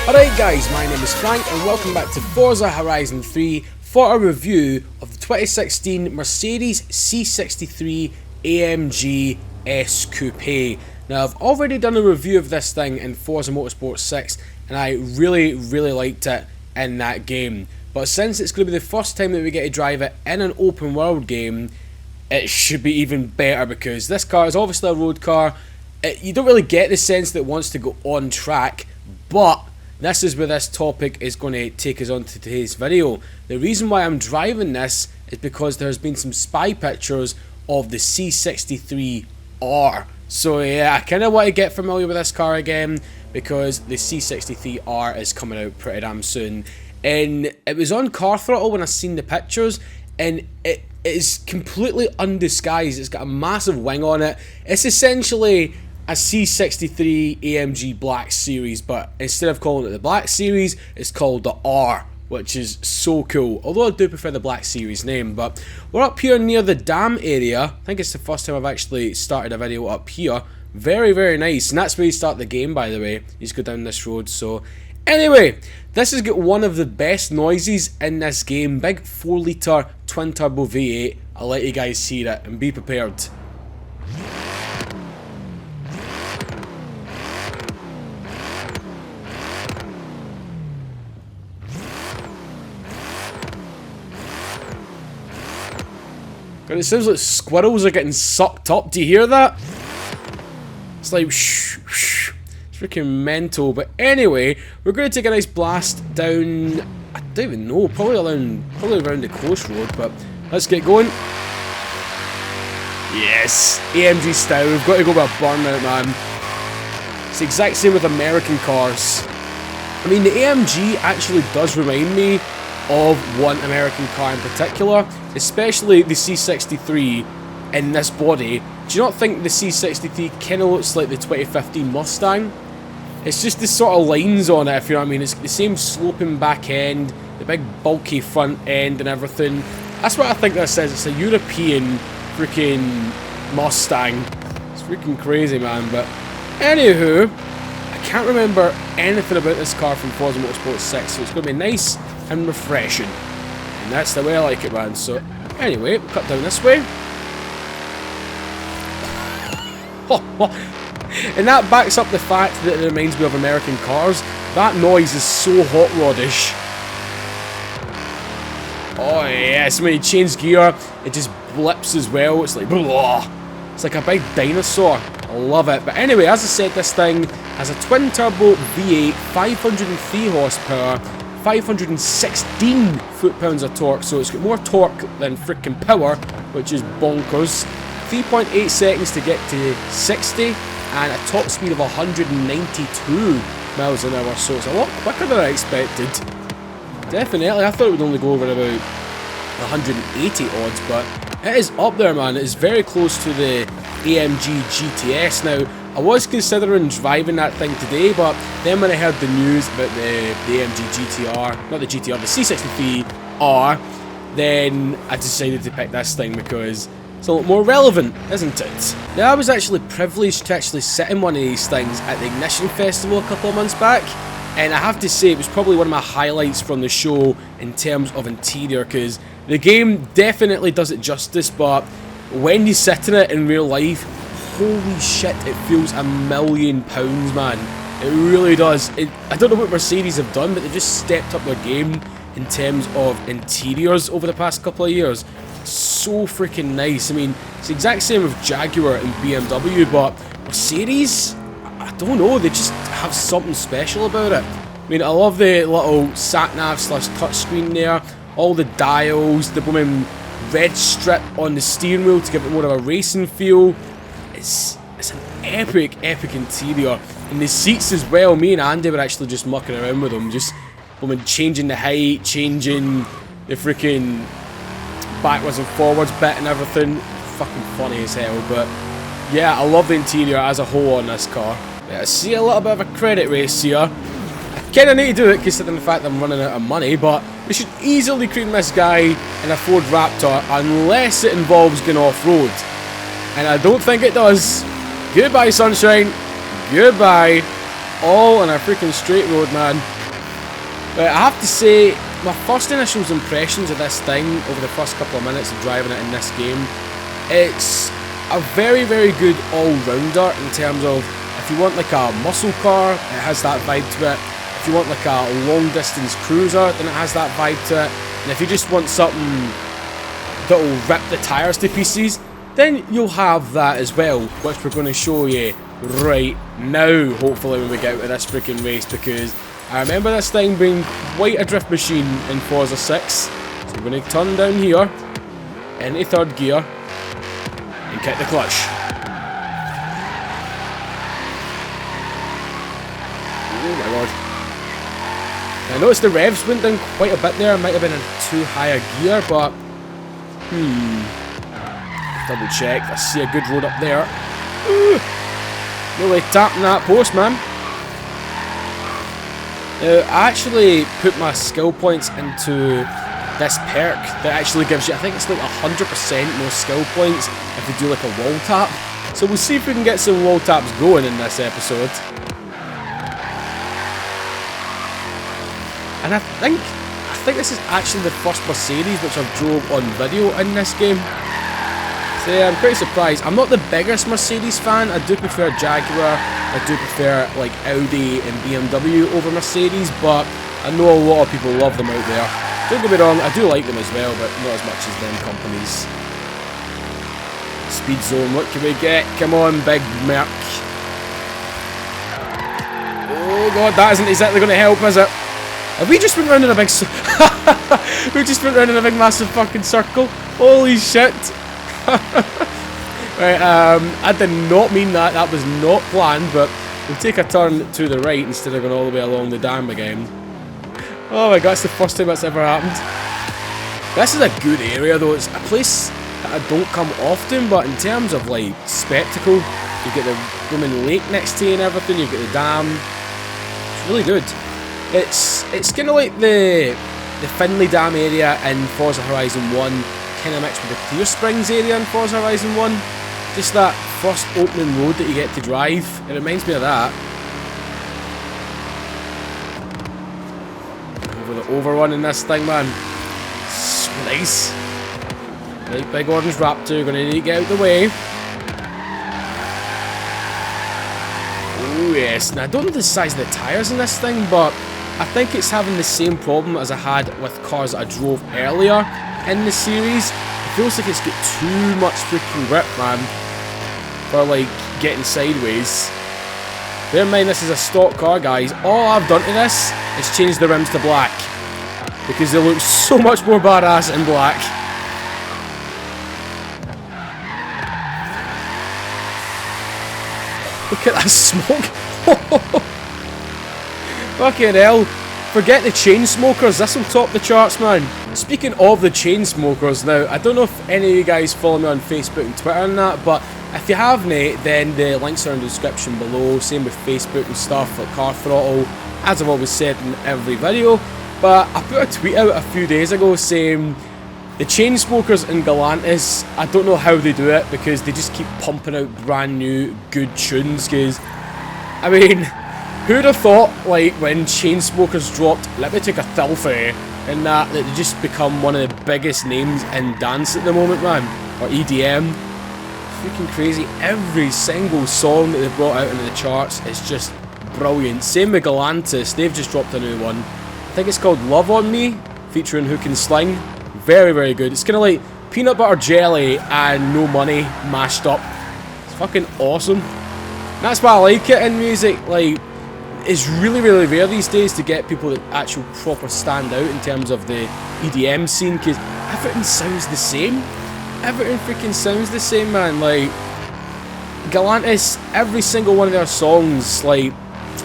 Alright guys, my name is Frank and welcome back to Forza Horizon 3 for a review of the 2016 Mercedes C63 AMG S Coupe. Now I've already done a review of this thing in Forza Motorsport 6 and I really liked it in that game. But since it's going to be the first time that we get to drive it in an open world game, it should be even better because this car is obviously a road car. You don't really get the sense that it wants to go on track, but this is where this topic is going to take us on to today's video. The reason why I'm driving this is because there's been some spy pictures of the C63 R. So yeah, I kind of want to get familiar with this car again because the C63 R is coming out pretty damn soon. And it was on Car Throttle when I seen the pictures, and it is completely undisguised. It's got a massive wing on it. It's essentially a C63 AMG Black Series, but instead of calling it the Black Series, it's called the R, which is so cool. Although I do prefer the Black Series name. But we're up here near the dam area. I think it's the first time I've actually started a video up here. Very nice, and that's where you start the game, by the way. You just go down this road. So anyway, this has got one of the best noises in this game. Big 4-litre twin turbo V8. I'll let you guys hear it and be prepared. God, it sounds like squirrels are getting sucked up. Do you hear that? It's like shh, shh. It's freaking mental. But anyway, we're going to take a nice blast down. I don't even know. Probably around the coast road. But let's get going. Yes, AMG style. We've got to go with a burnout, man. It's the exact same with American cars. I mean, the AMG actually does remind me of one American car in particular, especially the C63 in this body. Do you not think the C63 kind of looks like the 2015 Mustang? It's just the sort of lines on it, if you know what I mean. It's the same sloping back end, the big bulky front end and everything. That's what I think this is. It's a European freaking Mustang. It's freaking crazy, man. But anywho, I can't remember anything about this car from Forza Motorsport 6, so it's going to be nice and refreshing, and that's the way I like it, man. So anyway, we'll cut down this way. And that backs up the fact that it reminds me of American cars. That noise is so hot rodish. Oh yes, when you change gear, it just blips as well. It's like blah. It's like a big dinosaur. I love it. But anyway, as I said, this thing has a twin turbo V8, 503 horsepower, 516 foot-pounds of torque, so it's got more torque than freaking power, which is bonkers. 3.8 seconds to get to 60, and a top speed of 192 miles an hour, so it's a lot quicker than I expected. Definitely, I thought it would only go over about 180 odds, but it is up there, man. It is very close to the AMG GTS. Now, I was considering driving that thing today, but then when I heard the news about the AMG GTR, not the GTR, the C63 R, then I decided to pick this thing because it's a lot more relevant, isn't it? Now, I was actually privileged to actually sit in one of these things at the Ignition Festival a couple of months back, and I have to say it was probably one of my highlights from the show in terms of interior, because the game definitely does it justice, but when you sit in it in real life, holy shit, it feels £1,000,000, man. It really does. I don't know what Mercedes have done, but they've just stepped up their game in terms of interiors over the past couple of years. So freaking nice. I mean, it's the exact same with Jaguar and BMW, but Mercedes, I don't know, they just have something special about it. I mean, I love the little sat-nav / touchscreen there, all the dials, the blooming red strip on the steering wheel to give it more of a racing feel. It's an epic interior, and the seats as well. Me and Andy were actually just mucking around with them, just changing the height, changing the freaking backwards and forwards bit and everything. Fucking funny as hell. But yeah, I love the interior as a whole on this car. Yeah, I see a little bit of a credit race here. I kinda need to do it considering the fact that I'm running out of money, but we should easily cream this guy in a Ford Raptor unless it involves going off-road. And I don't think it does. Goodbye, sunshine. Goodbye. All on a freaking straight road, man. But I have to say, my first initial impressions of this thing over the first couple of minutes of driving it in this game, it's a very, very good all-rounder in terms of, if you want like a muscle car, it has that vibe to it. If you want like a long-distance cruiser, then it has that vibe to it. And if you just want something that will rip the tyres to pieces, then you'll have that as well, which we're going to show you right now, hopefully, when we get out of this freaking race, because I remember this thing being quite a drift machine in Forza 6. So we're going to turn down here, into third gear, and kick the clutch. Oh my lord. I noticed the revs went down quite a bit there. It might have been in too high a gear, but double check. I see a good road up there. Ooh. No way tapping that post, man. Now, I actually put my skill points into this perk that actually gives you, I think it's like 100% more skill points if you do like a wall tap. So we'll see if we can get some wall taps going in this episode. And I think this is actually the first Mercedes which I've drove on video in this game. So yeah, I'm pretty surprised. I'm not the biggest Mercedes fan. I do prefer Jaguar. I do prefer like Audi and BMW over Mercedes, but I know a lot of people love them out there. Don't get me wrong, I do like them as well, but not as much as them companies. Speed zone, what can we get? Come on, big Merc. Oh god, that isn't exactly going to help, is it? Have we just went round in a big we just went round in a big massive fucking circle? Holy shit. Right, I did not mean that. That was not planned, but we'll take a turn to the right instead of going all the way along the dam again. Oh my god, it's the first time that's ever happened. This is a good area though. It's a place that I don't come often, but in terms of like spectacle, you get the blooming lake next to you and everything, you get the dam. It's really good. It's kind of like the Finley Dam area in Forza Horizon 1, kind of mixed with the Clear Springs area in Forza Horizon 1. Just that first opening road that you get to drive, it reminds me of that. Over the overrun in this thing, man. So nice. Right, big orange Raptor, gonna need to get out the way. Oh yes, now I don't know the size of the tyres in this thing, but I think it's having the same problem as I had with cars that I drove earlier in the series. It feels like it's got too much freaking grip, man, for like getting sideways. Bear in mind this is a stock car, guys. All I've done to this is change the rims to black, because they look so much more badass in black. Look at that smoke. Fucking hell. Forget the chain smokers, this will top the charts, man. Speaking of the chain smokers, now, I don't know if any of you guys follow me on Facebook and Twitter and that, but if you haven't, then the links are in the description below. Same with Facebook and stuff, like Car Throttle, as I've always said in every video. But I put a tweet out a few days ago saying, the chain smokers in Galantis, I don't know how they do it, because they just keep pumping out brand new, good tunes, because, I mean, who'd have thought, like, when Chainsmokers dropped Let Me Take a Selfie, and that they just become one of the biggest names in dance at the moment, man, or EDM. Freaking crazy. Every single song that they brought out into the charts is just brilliant. Same with Galantis, they've just dropped a new one. I think it's called Love On Me, featuring Hook and Sling. Very, very good. It's kind of like peanut butter jelly and No Money mashed up. It's fucking awesome. That's why I like it in music. Like, it's really, really rare these days to get people that actually proper stand out in terms of the EDM scene, because everything sounds the same. Everything freaking sounds the same, man. Like, Galantis, every single one of their songs, like,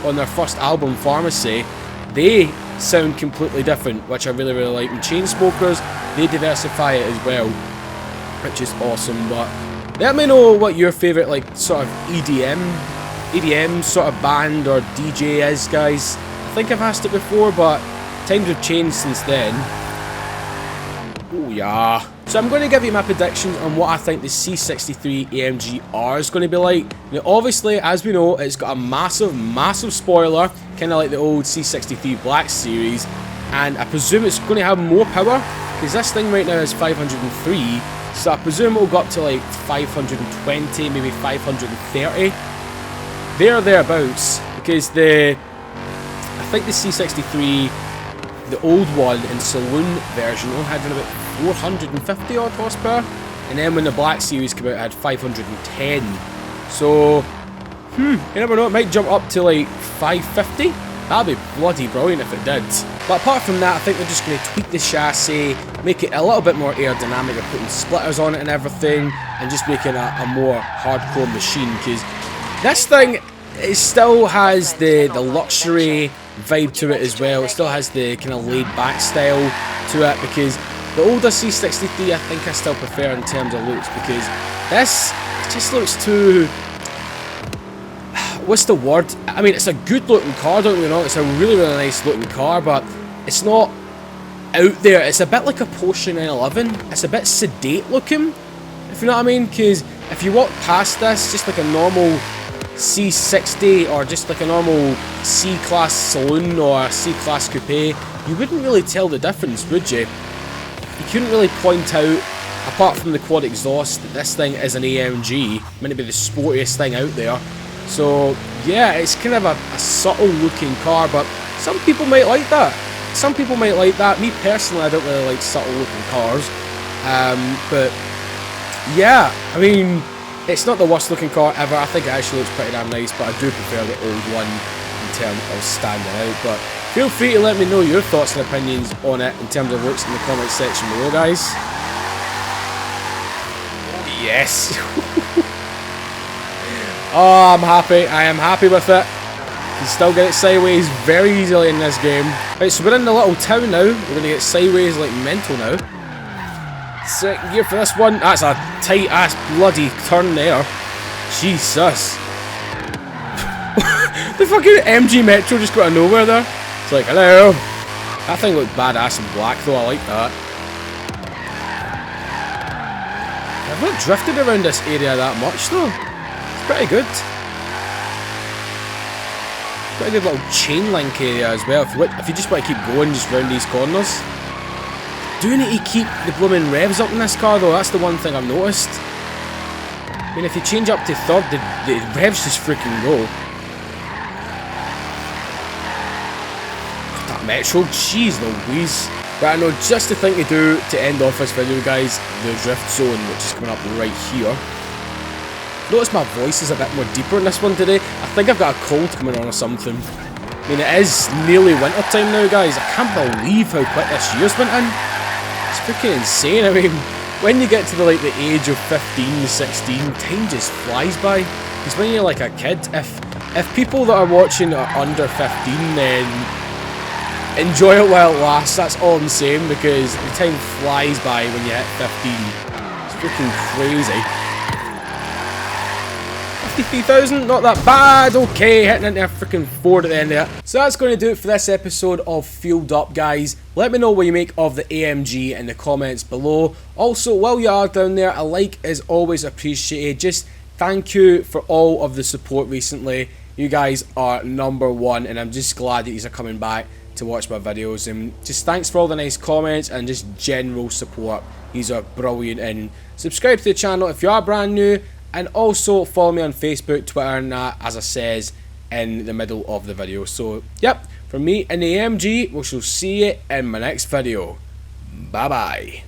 on their first album, Pharmacy, they sound completely different, which I really, really like. And Chainsmokers, they diversify it as well, which is awesome. But let me know what your favourite, like, sort of EDM sort of band or DJ is, guys. I think I've asked it before, but times have changed since then. Oh yeah. So I'm going to give you my predictions on what I think the C63 AMG R is going to be like. Now obviously, as we know, it's got a massive spoiler, kind of like the old C63 Black Series, and I presume it's going to have more power, because this thing right now is 503, so I presume it'll go up to like 520, maybe 530, there or thereabouts, because I think the C63, the old one in saloon version, only had about 450 odd horsepower, and then when the Black Series came out it had 510, so you never know, it might jump up to like 550, that'd be bloody brilliant if it did. But apart from that, I think they're just going to tweak the chassis, make it a little bit more aerodynamic, by putting splitters on it and everything, and just making a more hardcore machine, because this thing, it still has the luxury vibe to it as well. It still has the kind of laid back style to it, because the older C63 I think I still prefer in terms of looks, because this just looks too, what's the word? I mean, it's a good looking car, don't get me wrong, it's a really nice looking car, but it's not out there. It's a bit like a Porsche 911, it's a bit sedate looking, if you know what I mean, because if you walk past this, just like a normal C60 or just like a normal C-Class Saloon or C-Class Coupe, you wouldn't really tell the difference, would you? You couldn't really point out, apart from the quad exhaust, that this thing is an AMG, meant to be the sportiest thing out there. So yeah, it's kind of a subtle looking car, but some people might like that. Some people might like that. Me personally, I don't really like subtle looking cars. But yeah, I mean, it's not the worst looking car ever. I think it actually looks pretty damn nice, but I do prefer the old one in terms of standing out. But feel free to let me know your thoughts and opinions on it in terms of looks in the comment section below, guys. Yes. Oh, I'm happy. I am happy with it. You can still get it sideways very easily in this game. Right, so we're in the little town now. We're going to get sideways like mental now. Second gear for this one. That's a tight ass bloody turn there. Jesus. The fucking MG Metro just got out of nowhere there. It's like, hello. That thing looked badass in black though, I like that. I've not drifted around this area that much though. It's pretty good. Pretty good little chain link area as well. If you just want to keep going just round these corners. Do need to keep the blooming revs up in this car though, that's the one thing I've noticed. I mean, if you change up to third, the revs just freaking go. That Metro, jeez Louise. But I know just the thing to do to end off this video, guys, the drift zone, which is coming up right here. Notice my voice is a bit more deeper in this one today. I think I've got a cold coming on or something. I mean, it is nearly winter time now, guys. I can't believe how quick this year's went in. It's freaking insane. I mean, when you get to the age of 15, 16, time just flies by. Because when you're like a kid, if people that are watching are under 15, then enjoy it while it lasts. That's all I'm saying, because the time flies by when you hit 15. It's freaking crazy. 53,000, not that bad. Okay, hitting into a freaking Ford at the end of it. So that's going to do it for this episode of Fueled Up, guys. Let me know what you make of the AMG in the comments below. Also, while you are down there, a like is always appreciated. Just thank you for all of the support recently. You guys are #1, and I'm just glad that you are coming back to watch my videos. And just thanks for all the nice comments and just general support. These are brilliant. And subscribe to the channel if you are brand new. And also follow me on Facebook, Twitter, and that, as I says in the middle of the video. So, yep, from me and the AMG, we shall see you in my next video. Bye-bye.